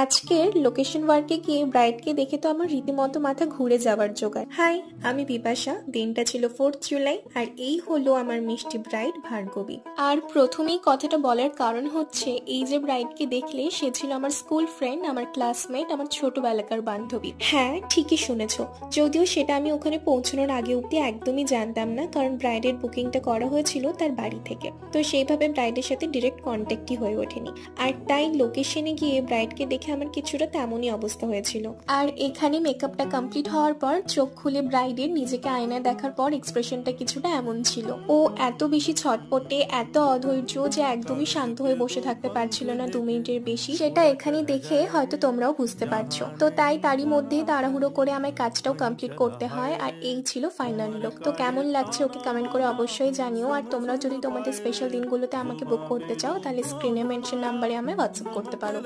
আজকের লোকেশন ওয়ার্কে গিয়ে ব্রাইডকে দেখে তো আমার রীতিমতো মাথা ঘুরে যাওয়ার জোগাড়। হাই, আমি বিপাশা। দিনটা ছিল 4 জুলাই আর এই হলো আমার মিষ্টি ব্রাইড ভার্গবী। আর প্রথমেই কথাটা বলার কারণ হচ্ছে এই যে ব্রাইডকে দেখলে সে ছিল আমার স্কুল ফ্রেন্ড, আমার ক্লাসমেট, আমার ছোটবেলাকার বান্ধবী। হ্যাঁ, ঠিকই শুনেছো। যদিও সেটা আমি ওখানে পৌঁছানোর আগে অব্দি একদমই জানতাম না, কারণ ব্রাইডের বুকিংটা করা হয়েছিল তার বাড়ি থেকে, তো সেইভাবে ব্রাইডের সাথে ডিরেক্ট কন্ট্যাক্টই হয়ে ওঠেনি। আর তাই লোকেশনে গিয়ে ব্রাইডকে দেখে আমার কিছুটা তেমনই অবস্থা হয়েছিল। আর এখানে মেকআপটা কমপ্লিট হওয়ার পর চোখ খুলে ব্রাইডের নিজেকে আয়নায় দেখার পর এক্সপ্রেশনটা কিছুটা এমন ছিল। ও এত বেশি ছটপটে, এত অধৈর্য যে একদমই শান্ত হয়ে বসে থাকতে পারছিল না 2 মিনিটের বেশি। সেটা এখানে দেখে হয়তো তোমরাও বুঝতে পারছো। তো তাই তারই মধ্যে তাড়াহুড়ো করে আমার কাজটাও কমপ্লিট করতে হয়। আর এই ছিল ফাইনাল লুক। তো কেমন লাগছে ওকে কমেন্ট করে অবশ্যই জানিও। আর তোমরা যদি তোমাদের স্পেশাল দিনগুলোতে আমাকে বুক করতে চাও তাহলে স্ক্রিনে মেনশন নাম্বারে আমি হোয়াটসঅ্যাপ করতে পারো।